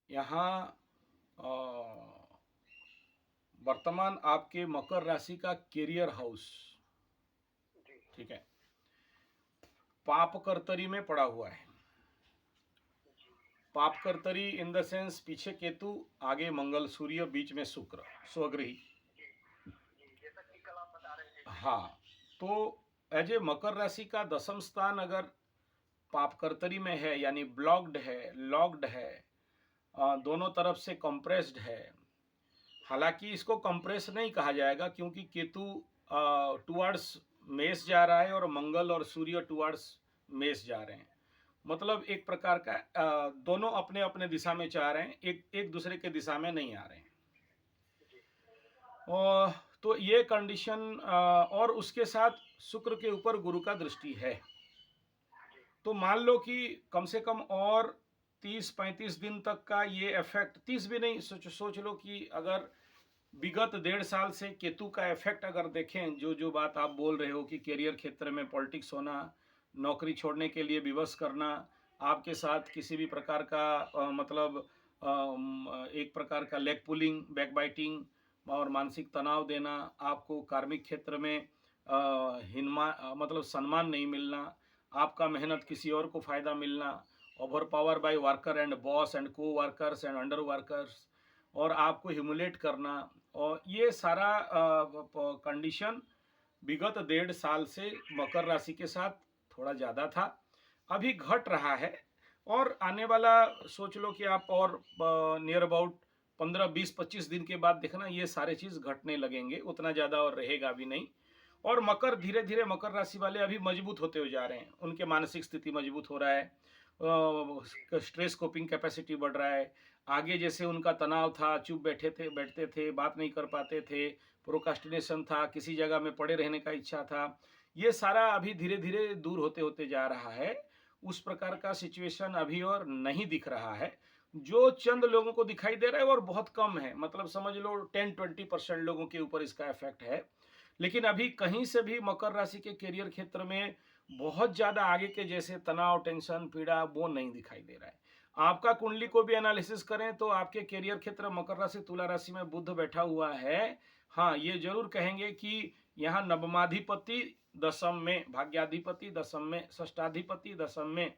यहाँ वर्तमान आपके मकर राशि का कैरियर हाउस, ठीक है, पाप कर्तरी में पड़ा हुआ है। पाप कर्तरी इन द सेंस पीछे केतु, आगे मंगल, सूर्य, बीच में शुक्र, स्वग्रही। हाँ, तो एज ए मकर राशि का दसम स्थान अगर पाप कर्तरी में है, यानी ब्लॉक्ड है, लॉक्ड है, दोनों तरफ से कंप्रेस्ड है। हालांकि इसको कंप्रेस नहीं कहा जाएगा क्योंकि केतु टुवर्ड्स मेष जा रहा है और मंगल और सूर्य टुवर्ड्स मेष जा रहे हैं। मतलब एक प्रकार का दोनों अपने अपने दिशा में जा रहे हैं, एक एक दूसरे के दिशा में नहीं आ रहे हैं। और तो ये कंडीशन, और उसके साथ शुक्र के ऊपर गुरु का दृष्टि है। तो मान लो कि कम से कम और 30-35 दिन तक का ये इफेक्ट, 30 भी नहीं, सोच लो कि अगर विगत 1.5 साल से केतु का इफेक्ट अगर देखें, जो जो बात आप बोल रहे हो कि करियर क्षेत्र में पॉलिटिक्स होना, नौकरी छोड़ने के लिए विवश करना, आपके साथ किसी भी प्रकार का मतलब एक प्रकार का लेग पुलिंग, बैक बाइटिंग और मानसिक तनाव देना, आपको कार्मिक क्षेत्र में मतलब सम्मान नहीं मिलना, आपका मेहनत किसी और को फायदा मिलना, over power by worker and boss and को वर्कर्स एंड अंडर वर्कर्स, और आपको ह्यूमिलेट करना, और ये सारा कंडीशन विगत 1.5 साल से मकर राशि के साथ थोड़ा ज़्यादा था, अभी घट रहा है। और आने वाला सोच लो कि आप और नियर अबाउट 15-20-25 दिन के बाद देखना ये सारे चीज़ घटने लगेंगे, उतना ज़्यादा और रहेगा भी नहीं। और मकर धीरे धीरे, मकर राशि वाले अभी मजबूत होते हुए जा रहे हैं, उनके मानसिक स्थिति मजबूत हो रहा है, स्ट्रेस कोपिंग कैपेसिटी बढ़ रहा है। आगे जैसे उनका तनाव था, चुप बैठते थे, बात नहीं कर पाते थे, प्रोकास्टिनेशन था, किसी जगह में पड़े रहने का इच्छा था, ये सारा अभी धीरे धीरे दूर होते होते जा रहा है। उस प्रकार का सिचुएशन अभी और नहीं दिख रहा है। जो चंद लोगों को दिखाई दे रहा है और बहुत कम है, मतलब समझ लो 10-20% लोगों के ऊपर इसका इफेक्ट है। लेकिन अभी कहीं से भी मकर राशि के करियर क्षेत्र में बहुत ज्यादा आगे के जैसे तनाव, टेंशन, पीड़ा वो नहीं दिखाई दे रहा है। आपका कुंडली को भी एनालिसिस करें तो आपके करियर क्षेत्र मकर राशि, तुला राशि में बुध बैठा हुआ है। हाँ, ये जरूर कहेंगे कि यहाँ नवमाधिपति दशम में, भाग्याधिपति दशम में, षष्ठाधिपति दशम में,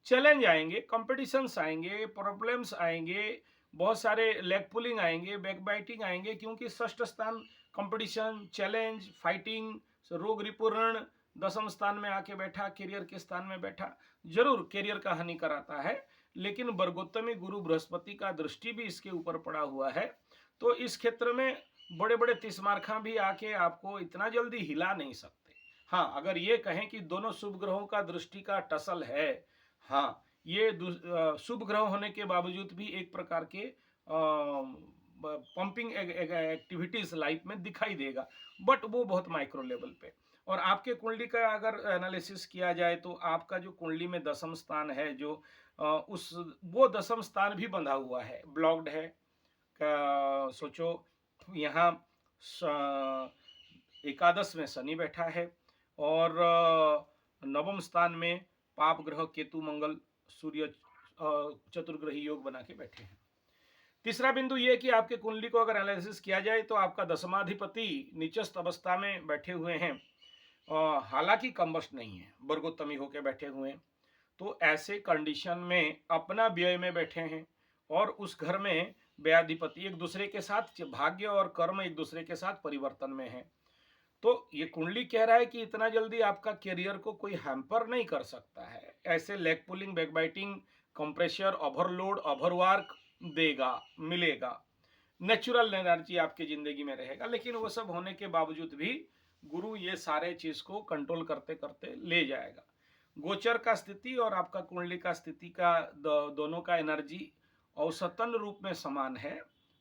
चैलेंज आएंगे, कॉम्पिटिशन्स आएंगे, प्रॉब्लम्स आएंगे, बहुत सारे लेग पुलिंग आएंगे, बैक बाइटिंग आएंगे, क्योंकि षष्ठ स्थान कंपटीशन, चैलेंज, फाइटिंग, रोग रिपुरण, दसम स्थान में आके बैठा, करियर के स्थान में बैठा, जरूर करियर का हानि कराता है। लेकिन वर्गोत्तमी गुरु बृहस्पति का दृष्टि भी इसके ऊपर पड़ा हुआ है, तो इस क्षेत्र में बड़े बड़े तीसमारखा भी आके आपको इतना जल्दी हिला नहीं सकते। हाँ, अगर ये कहें कि दोनों शुभ ग्रहों का दृष्टि का टसल है, हाँ, ये शुभ ग्रह होने के बावजूद भी एक प्रकार के पंपिंग एक्टिविटीज लाइफ में दिखाई देगा, बट वो बहुत माइक्रो लेवल पे। और आपके कुंडली का अगर एनालिसिस किया जाए तो आपका जो कुंडली में दसम स्थान है, जो उस वो दसम स्थान भी बंधा हुआ है, ब्लॉक्ड है। सोचो यहाँ एकादश में शनि बैठा है, और नवम स्थान में पाप ग्रह केतु, मंगल, सूर्य चतुर्ग्रही योग बना के बैठे हैं। तीसरा बिंदु ये कि आपके कुंडली को अगर एनालिसिस किया जाए तो आपका दशमाधिपति नीचस्थ अवस्था में बैठे हुए हैं, हालांकि कम्बस्ट नहीं है, वर्गोत्तमी होकर बैठे हुए हैं। तो ऐसे कंडीशन में अपना व्यय में बैठे हैं, और उस घर में व्ययाधिपति एक दूसरे के साथ, भाग्य और कर्म एक दूसरे के साथ परिवर्तन में है। तो ये कुंडली कह रहा है कि इतना जल्दी आपका करियर को कोई हैम्पर नहीं कर सकता है। ऐसे leg pulling, backbiting, compressor, overload, overwork देगा, मिलेगा, नेचुरल एनर्जी आपकी जिंदगी में रहेगा। लेकिन वो सब होने के बावजूद भी गुरु ये सारे चीज को कंट्रोल करते करते ले जाएगा। गोचर का स्थिति और आपका कुंडली का स्थिति का दोनों का एनर्जी औसतन रूप में समान है।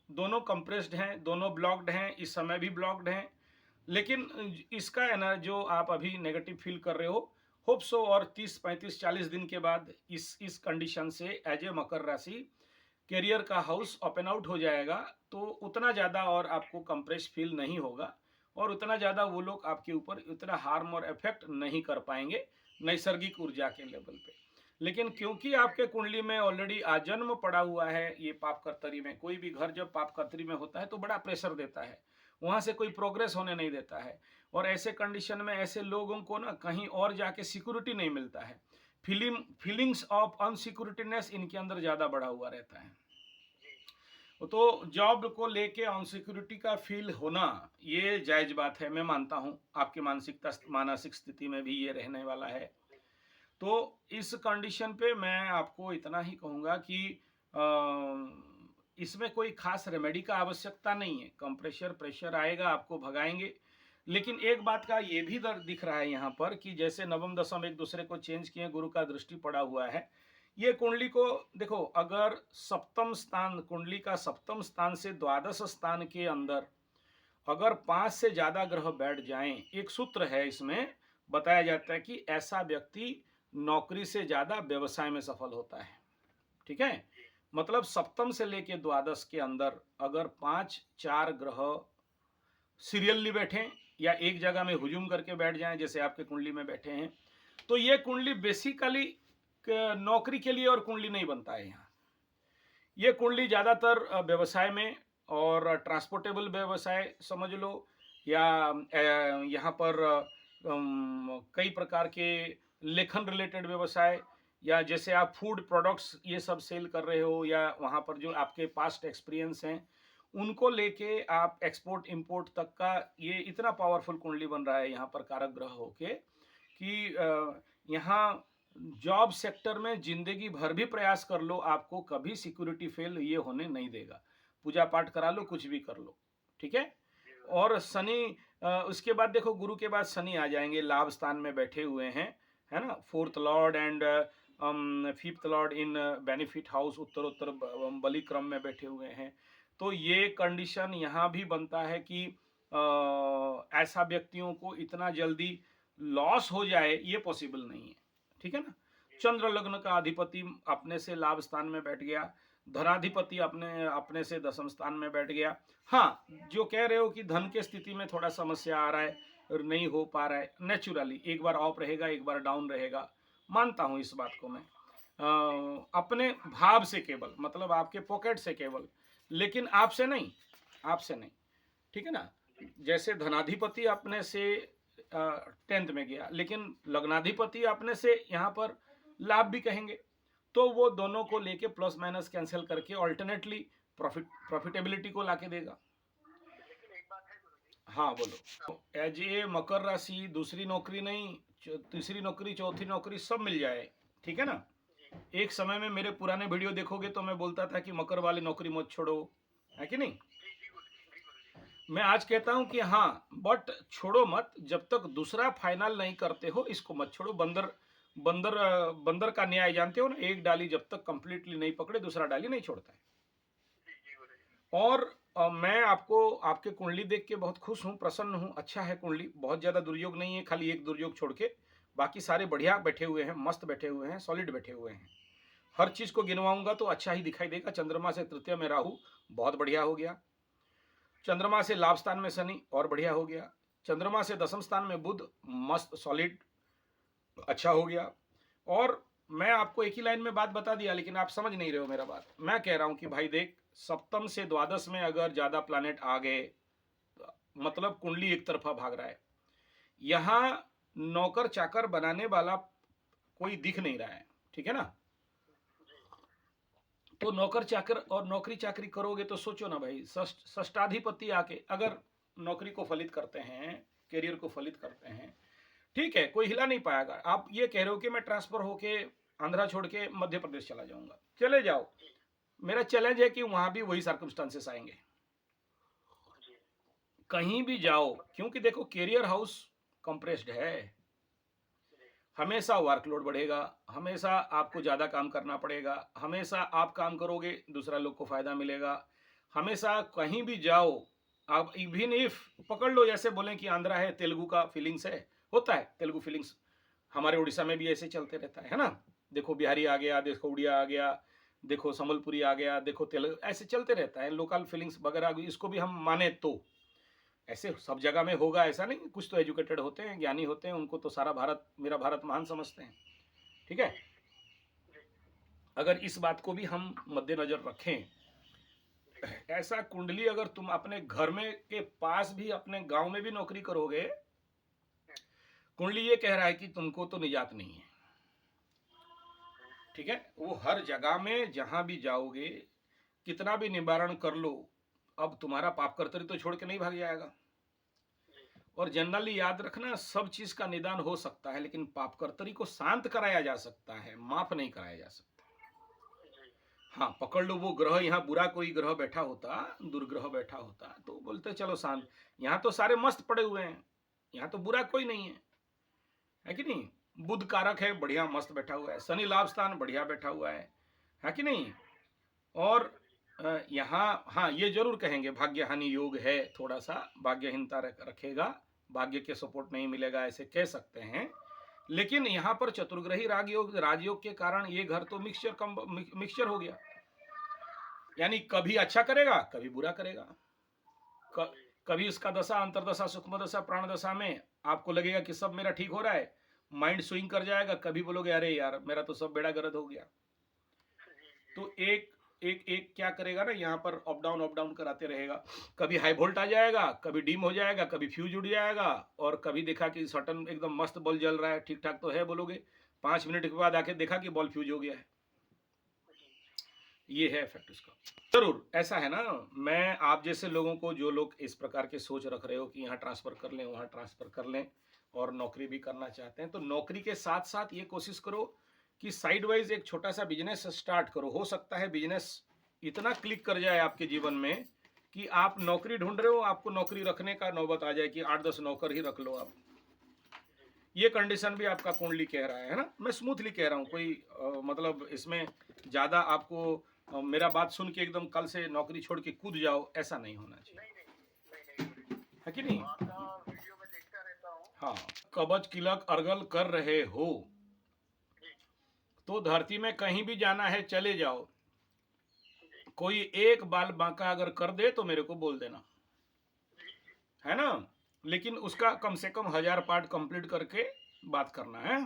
दोनों कंप्रेस्ड हैं, दोनों ब्लॉक्ड हैं, इस समय भी ब्लॉक्ड हैं। लेकिन इसका एनर्जी जो आप अभी नेगेटिव फील कर रहे हो, होप सो और 30-35-40 दिन के बाद इस कंडीशन से एज ए मकर राशि करियर का हाउस ओपन आउट हो जाएगा, तो उतना ज़्यादा और आपको कंप्रेस फील नहीं होगा, और उतना ज़्यादा वो लोग आपके ऊपर उतना हार्म और इफेक्ट नहीं कर पाएंगे नैसर्गिक ऊर्जा के लेवल पे। लेकिन क्योंकि आपके कुंडली में ऑलरेडी आजन्म पड़ा हुआ है ये पाप कर्तरी में, कोई भी घर जब पाप कर्तरी में होता है तो बड़ा प्रेशर देता है, वहां से कोई प्रोग्रेस होने नहीं देता है। और ऐसे कंडीशन में ऐसे लोगों को ना कहीं और जाके सिक्योरिटी नहीं मिलता है। फीलिंग्स ऑफ अनसिक्योरिटीनेस इनके अंदर ज्यादा बढ़ा हुआ रहता है। तो जॉब को लेके अनसिक्योरिटी का फील होना ये जायज बात है, मैं मानता हूं आपकी मानसिक स्थिति में भी ये रहने वाला है। तो इस कंडीशन पे मैं आपको इतना ही कहूँगा कि इसमें कोई खास रेमेडी का आवश्यकता नहीं है। कम प्रेशर प्रेशर आएगा, आपको भगाएंगे। लेकिन एक बात का ये भी दर्द दिख रहा है यहाँ पर कि जैसे नवम दशम एक दूसरे को चेंज किए, गुरु का दृष्टि पड़ा हुआ है। ये कुंडली को देखो, अगर सप्तम स्थान, कुंडली का सप्तम स्थान से द्वादश स्थान के अंदर अगर 5 से ज्यादा ग्रह बैठ जाएं, एक सूत्र है इसमें बताया जाता है कि ऐसा व्यक्ति नौकरी से ज्यादा व्यवसाय में सफल होता है। ठीक है, मतलब सप्तम से लेके द्वादश के अंदर अगर 5-4 ग्रह सीरियली बैठे या एक जगह में हुजूम करके बैठ जाएं, जैसे आपके कुंडली में बैठे हैं, तो ये कुंडली बेसिकली नौकरी के लिए और कुंडली नहीं बनता है। यहाँ ये कुंडली ज्यादातर व्यवसाय में और ट्रांसपोर्टेबल व्यवसाय समझ लो, या यहाँ पर कई प्रकार के लेखन रिलेटेड व्यवसाय, या जैसे आप फूड प्रोडक्ट्स ये सब सेल कर रहे हो, या वहाँ पर जो आपके पास्ट एक्सपीरियंस हैं उनको लेके आप एक्सपोर्ट इंपोर्ट तक का, ये इतना पावरफुल कुंडली बन रहा है यहाँ पर कारक ग्रह होके कि यहाँ जॉब सेक्टर में जिंदगी भर भी प्रयास कर लो, आपको कभी सिक्योरिटी फेल ये होने नहीं देगा। पूजा पाठ करा लो, कुछ भी कर लो, ठीक है। और शनि, उसके बाद देखो गुरु के बाद शनि आ जाएंगे, लाभ स्थान में बैठे हुए हैं, है ना। Fourth lord and fifth lord in benefit house, उत्तर बलि क्रम में बैठे हुए हैं। तो ये कंडीशन यहाँ भी बनता है कि ऐसा व्यक्तियों को इतना जल्दी लॉस हो जाए ये पॉसिबल नहीं है, ठीक है ना। चंद्र लग्न का अधिपति अपने से लाभ स्थान में बैठ गया, धनाधिपति अपने अपने से दशम स्थान में बैठ गया। हाँ, जो कह रहे हो कि धन के स्थिति में थोड़ा समस्या आ रहा है और नहीं हो पा रहा है, नेचुरली एक बार अप रहेगा, एक बार डाउन रहेगा, मानता हूँ इस बात को मैं। अपने भाव से केवल, मतलब आपके पॉकेट से केवल, लेकिन आपसे नहीं, आपसे नहीं, ठीक है ना। जैसे धनाधिपति अपने से 10th में गया, लेकिन लग्नाधिपति अपने से यहाँ पर लाभ भी कहेंगे, तो वो दोनों को लेके प्लस माइनस कैंसिल करके ऑल्टरनेटली प्रॉफिटेबिलिटी को लाके देगा। हाँ बोलो। एज ए मकर राशि, दूसरी नौकरी नहीं, तीसरी नौकरी, चौथी नौकरी सब मिल जाए, ठीक है ना। एक समय में मेरे पुराने वीडियो देखोगे तो मैं बोलता था कि मकर वाली नौकरी मत छोड़ो, है कि नहीं। मैं आज कहता हूं कि हाँ, बट छोड़ो मत, जब तक दूसरा फाइनल नहीं करते हो इसको मत छोड़ो। बंदर बंदर बंदर का न्याय जानते हो ना, एक डाली जब तक कंप्लीटली नहीं पकड़े दूसरा डाली नहीं छोड़ता है। और मैं आपको आपके कुंडली देख के बहुत खुश हूँ, प्रसन्न हूँ, अच्छा है कुंडली, बहुत ज्यादा दुर्योग नहीं है, खाली एक दुर्योग छोड़ के बाकी सारे बढ़िया बैठे हुए हैं, मस्त बैठे हुए हैं, सॉलिड बैठे हुए हैं। हर चीज को गिनवाऊंगा तो अच्छा ही दिखाई देगा। चंद्रमा से तृतीय में राहु, बहुत बढ़िया हो गया। चंद्रमा से लाभ स्थान में शनि, और बढ़िया हो गया। चंद्रमा से दशम स्थान में बुध, मस्त सॉलिड, अच्छा हो गया। और मैं आपको एक ही लाइन में बात बता दिया, लेकिन आप समझ नहीं रहे हो मेरा बात। मैं कह रहा हूं कि भाई देख, सप्तम से द्वादश में अगर ज्यादा प्लैनेट आ गए, मतलब कुंडली एक तरफा भाग रहा है, यहां नौकर चाकर बनाने वाला कोई दिख नहीं रहा है, ठीक है ना। तो नौकर चाकर और नौकरी चाकरी करोगे तो सोचो ना भाई, षष्ठाधिपति आके अगर नौकरी को फलित करते हैं, करियर को फलित करते हैं, ठीक है, कोई हिला नहीं पाएगा। आप ये कह रहे हो कि मैं ट्रांसफर होके आंध्रा छोड़ के मध्य प्रदेश चला जाऊंगा, चले जाओ। मेरा चैलेंज है कि वहां भी वही सर्कमस्टांसेस आएंगे, कहीं भी जाओ, क्योंकि देखो कैरियर हाउस कंप्रेस्ड है, हमेशा वर्कलोड बढ़ेगा, हमेशा आपको ज़्यादा काम करना पड़ेगा, हमेशा आप काम करोगे दूसरा लोग को फ़ायदा मिलेगा, हमेशा कहीं भी जाओ आप। इवन इफ पकड़ लो, जैसे बोलें कि आंध्रा है, तेलुगु का फीलिंग्स है, होता है तेलुगु फीलिंग्स, हमारे उड़ीसा में भी ऐसे चलते रहता है ना। देखो बिहारी आ गया, देखो उड़िया आ गया, देखो संबलपुरी आ गया, देखो तेलुगु, ऐसे चलते रहता है, लोकल फीलिंग्स वगैरह, इसको भी हम माने तो ऐसे सब जगह में होगा ऐसा नहीं। कुछ तो एजुकेटेड होते हैं, ज्ञानी होते हैं, उनको तो सारा भारत, मेरा भारत महान समझते हैं, ठीक है। अगर इस बात को भी हम मद्देनजर रखें, ऐसा कुंडली अगर तुम अपने घर में के पास भी अपने गांव में भी नौकरी करोगे, कुंडली ये कह रहा है कि तुमको तो निजात नहीं है। ठीक है, वो हर जगह में जहां भी जाओगे, कितना भी निवारण कर लो, अब तुम्हारा पाप कर्तरी तो छोड़ के नहीं भाग जाएगा। और जनरली याद रखना, सब चीज का निदान हो सकता है, लेकिन पाप कर्तरी को शांत कराया जा सकता है, माफ नहीं कराया जा सकता। हाँ, पकड़ लो वो ग्रह, यहाँ बुरा कोई ग्रह बैठा होता, दुर्ग्रह बैठा होता, तो बोलते चलो शांत, यहाँ तो सारे मस्त पड़े हुए हैं, यहाँ तो बुरा कोई नहीं है कि नहीं। बुध कारक है, बढ़िया मस्त बैठा हुआ है। शनि लाभ स्थान बढ़िया बैठा हुआ है कि नहीं। और यहाँ हाँ ये जरूर कहेंगे भाग्य हानि योग है, थोड़ा सा भाग्यहीनता रखेगा, भाग्य के सपोर्ट नहीं मिलेगा, ऐसे कह सकते हैं। लेकिन यहाँ पर चतुर्ग्रही राजयोग के कारण ये घर तो मिक्सचर हो गया, यानी कभी अच्छा करेगा कभी बुरा करेगा। कभी इसका दशा अंतरदशा सूक्ष्म दशा प्राण दशा में आपको लगेगा कि सब मेरा ठीक हो रहा है, माइंड स्विंग कर जाएगा, कभी बोलोगे अरे यार मेरा तो सब बेड़ा गर्द हो गया। तो एक एक एक क्या करेगा ना, यहाँ पर अप डाउन कराते रहेगा, कभी हाई वोल्ट आ जाएगा, कभी डिम हो जाएगा, कभी फ्यूज उड़ जाएगा, और कभी देखा कि सटन एकदम मस्त बल्ब जल रहा है, ठीक ठाक तो है बोलोगे, 5 मिनट के बाद आके देखा कि बल्ब फ्यूज हो गया है। ये है इफेक्ट उसका। जरूर ऐसा है ना, मैं आप जैसे लोगों को, जो लोग इस प्रकार के सोच रख रहे हो कि यहाँ ट्रांसफर कर लें वहाँ ट्रांसफर कर लें और नौकरी भी करना चाहते हैं, तो नौकरी के साथ साथ ये कोशिश करो कि साइड वाइज एक छोटा सा बिजनेस स्टार्ट करो। हो सकता है बिजनेस इतना क्लिक कर जाए आपके जीवन में कि आप नौकरी ढूंढ रहे हो, आपको नौकरी रखने का नौबत आ जाए कि 8-10 नौकर ही रख लो आप। ये कंडीशन भी आपका कुंडली कह रहा है ना। मैं स्मूथली कह रहा हूँ, कोई मतलब इसमें ज़्यादा आपको मेरा बात सुन के एकदम कल से नौकरी छोड़ के कूद जाओ, ऐसा नहीं होना चाहिए, है कि नहीं। हाँ, कवच किलक अर्गल कर रहे हो तो धरती में कहीं भी जाना है चले जाओ, कोई एक बाल बांका अगर कर दे तो मेरे को बोल देना, है ना। लेकिन उसका कम से कम 1000 पार्ट कंप्लीट करके बात करना है।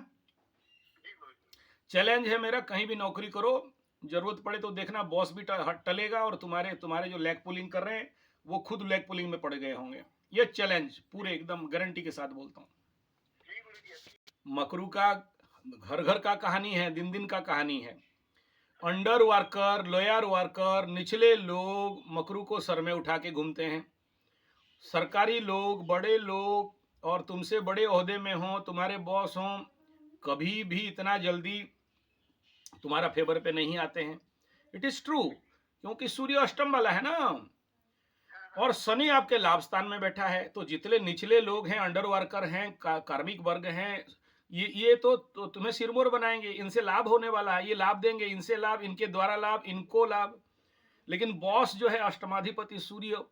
चैलेंज है मेरा, कहीं भी नौकरी करो, जरूरत पड़े तो देखना बॉस भी टलेगा और तुम्हारे जो लेग पुलिंग कर रहे हैं वो खुद लेग पुलिंग में पड़ गए होंगे। ये चैलेंज पूरे एकदम गारंटी के साथ बोलता हूँ। मकरू का घर घर का कहानी है, दिन दिन का कहानी है। अंडर वर्कर, लोअर वर्कर, निचले लोग मकरू को सर में उठा के घूमते हैं। सरकारी लोग, बड़े लोग और तुमसे बड़े ओहदे में हो, तुम्हारे बॉस हों, कभी भी इतना जल्दी तुम्हारा फेवर पे नहीं आते हैं। इट इज ट्रू, क्योंकि सूर्य अष्टम वाला है ना, और शनि आपके लाभ स्थान में बैठा है। तो जितने निचले लोग हैं, अंडर वर्कर हैं, कार्मिक वर्ग हैं, ये तो तुम्हें सिरमौर बनाएंगे, इनसे लाभ होने वाला है, ये लाभ देंगे, इनसे लाभ, इनके द्वारा लाभ, इनको लाभ। लेकिन बॉस जो है अष्टमाधिपति सूर्य,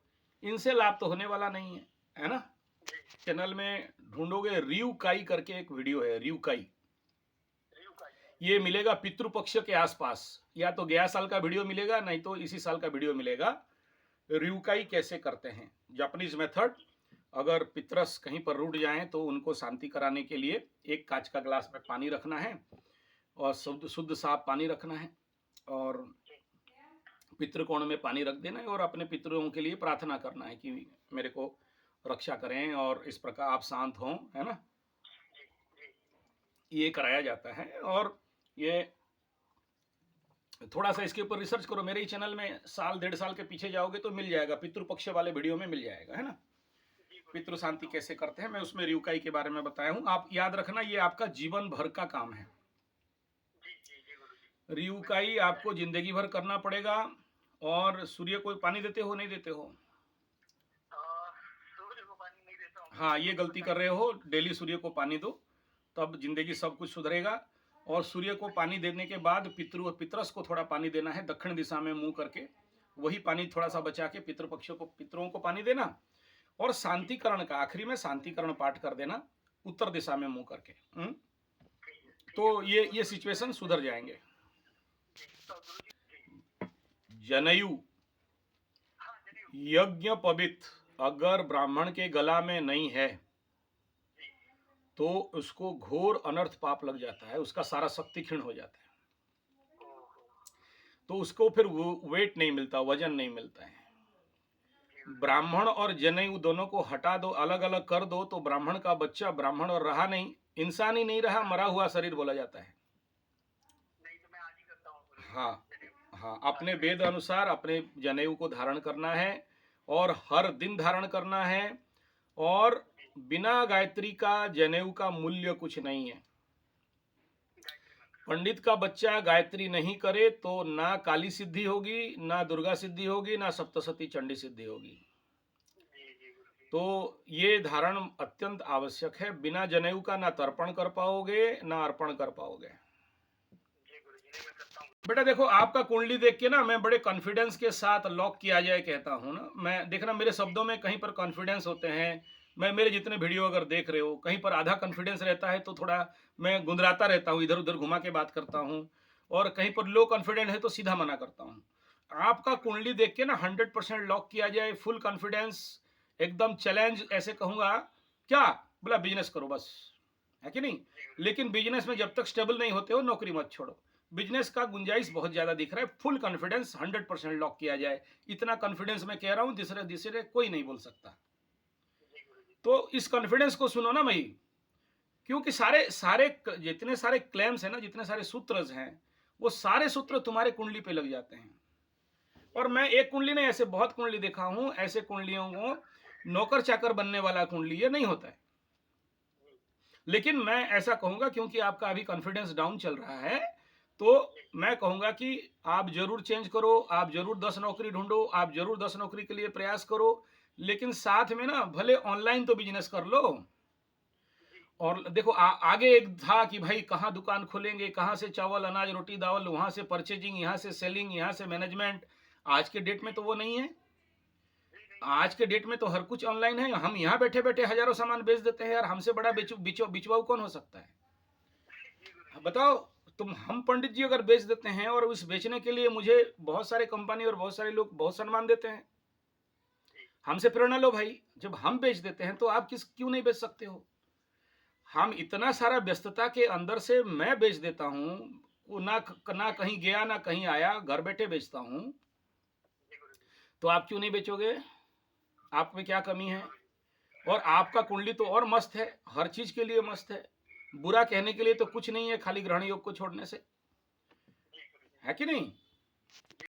इनसे लाभ तो होने वाला नहीं है ना। चैनल में ढूंढोगे, रियुकाई करके एक वीडियो है, रियुकाई, ये मिलेगा पितृपक्ष के आसपास, या तो गया साल का वीडियो मिलेगा, नहीं तो इसी साल का वीडियो मिलेगा। रियुकाई कैसे करते हैं, जापानीज मेथड। अगर पितरस कहीं पर रुट जाएं तो उनको शांति कराने के लिए एक कांच का ग्लास में पानी रखना है और शुद्ध साफ पानी रखना है, और पितृकोण में पानी रख देना है और अपने पितरों के लिए प्रार्थना करना है कि मेरे को रक्षा करें और इस प्रकार आप शांत हों, है ना। ये कराया जाता है, और ये थोड़ा सा इसके ऊपर रिसर्च करो, मेरे ही चैनल में साल 1.5 साल के पीछे जाओगे तो मिल जाएगा, पितृपक्ष वाले वीडियो में मिल जाएगा, है ना। पितृ शांति कैसे करते हैं, मैं उसमें रियुकाई के बारे में बताया हूँ। आप याद रखना, ये आपका जीवन भर का काम है। रियुकाई आपको जिंदगी भर करना पड़ेगा। और सूर्य को पानी देते हो, नहीं देते हो? सूर्य को पानी नहीं देता हूँ। हाँ, ये गलती कर रहे हो, डेली सूर्य को पानी दो, तब जिंदगी सब कुछ सुधरेगा। और सूर्य को पानी देने के बाद पितरस को थोड़ा पानी देना है, दक्षिण दिशा में मुंह करके, वही पानी थोड़ा सा बचा के पितरों को पानी देना। और शांतिकरण का आखिरी में शांतिकरण पाठ कर देना, उत्तर दिशा में मुंह करके। तो ये सिचुएशन सुधर जाएंगे। जनेऊ, यज्ञ पवित्र अगर ब्राह्मण के गला में नहीं है तो उसको घोर अनर्थ पाप लग जाता है, उसका सारा शक्ति क्षीण हो जाता है। तो उसको फिर वो वेट नहीं मिलता, वजन नहीं मिलता है। ब्राह्मण और जनेऊ दोनों को हटा दो, अलग अलग कर दो, तो ब्राह्मण का बच्चा ब्राह्मण और रहा नहीं, इंसान ही नहीं रहा, मरा हुआ शरीर बोला जाता है। हाँ, हाँ, अपने वेद अनुसार अपने जनेऊ को धारण करना है और हर दिन धारण करना है। और बिना गायत्री का जनेऊ का मूल्य कुछ नहीं है। पंडित का बच्चा गायत्री नहीं करे तो ना काली सिद्धि होगी, ना दुर्गा सिद्धि होगी, ना सप्तशती चंडी सिद्धि होगी। तो ये धारण अत्यंत आवश्यक है। बिना जनेऊ का ना तर्पण कर पाओगे, ना अर्पण कर पाओगे। बेटा देखो, आपका कुंडली देख के ना मैं बड़े कॉन्फिडेंस के साथ लॉक किया जाए कहता हूँ ना। मैं देखना, मेरे शब्दों में कहीं पर कॉन्फिडेंस होते हैं। मैं मेरे जितने वीडियो अगर देख रहे हो, कहीं पर आधा कॉन्फिडेंस रहता है तो थोड़ा मैं गुंदराता रहता हूँ, इधर उधर घुमा के बात करता हूँ। और कहीं पर लो कॉन्फिडेंट है तो सीधा मना करता हूँ। आपका कुंडली देख के ना 100% लॉक किया जाए, फुल कॉन्फिडेंस, एकदम चैलेंज ऐसे कहूँगा। क्या बोला, बिजनेस करो बस, है कि नहीं? लेकिन बिजनेस में जब तक स्टेबल नहीं होते हो, नौकरी मत छोड़ो। बिजनेस का गुंजाइश बहुत ज्यादा दिख रहा है, फुल कॉन्फिडेंस 100% लॉक किया जाए। इतना कॉन्फिडेंस मैं कह रहा हूं, तीसरे तीसरे कोई नहीं बोल सकता। तो इस कॉन्फिडेंस को सुनो ना भाई, क्योंकि सारे सारे जितने सारे क्लेम्स हैं ना, जितने सारे सूत्र हैं, वो सारे सूत्र तुम्हारे कुंडली पे लग जाते हैं। और मैं एक कुंडली नहीं, ऐसे बहुत कुंडली देखा हूं। ऐसे कुंडलियों को नौकर चाकर बनने वाला कुंडली ये नहीं होता है। लेकिन मैं ऐसा कहूंगा, क्योंकि आपका अभी कॉन्फिडेंस डाउन चल रहा है, तो मैं कहूंगा कि आप जरूर चेंज करो, आप जरूर 10 नौकरी ढूंढो, आप जरूर 10 नौकरी के लिए प्रयास करो। लेकिन साथ में ना भले ऑनलाइन तो बिजनेस कर लो। और देखो आगे एक था कि भाई कहाँ दुकान खोलेंगे, कहाँ से चावल अनाज रोटी दावल, वहां से परचेजिंग, यहाँ से सेलिंग, यहाँ से मैनेजमेंट। आज के डेट में तो वो नहीं है। आज के डेट में तो हर कुछ ऑनलाइन है। हम यहाँ बैठे बैठे हजारों सामान बेच देते हैं यार। हमसे बड़ा बिचवाऊ कौन हो सकता है? बताओ तुम। हम पंडित जी अगर बेच देते हैं, और उस बेचने के लिए मुझे बहुत सारे कंपनी और बहुत सारे लोग बहुत सम्मान देते हैं। हमसे प्रेरणा लो भाई। जब हम बेच देते हैं तो आप क्यों नहीं बेच सकते हो? हम इतना सारा व्यस्तता के अंदर से मैं बेच देता हूँ, ना कहीं गया ना कहीं आया, घर बैठे बेचता हूँ। तो आप क्यों नहीं बेचोगे? आप में क्या कमी है? और आपका कुंडली तो और मस्त है, हर चीज के लिए मस्त है। बुरा कहने के लिए तो कुछ नहीं है, खाली ग्रहण योग को छोड़ने से, है कि नहीं?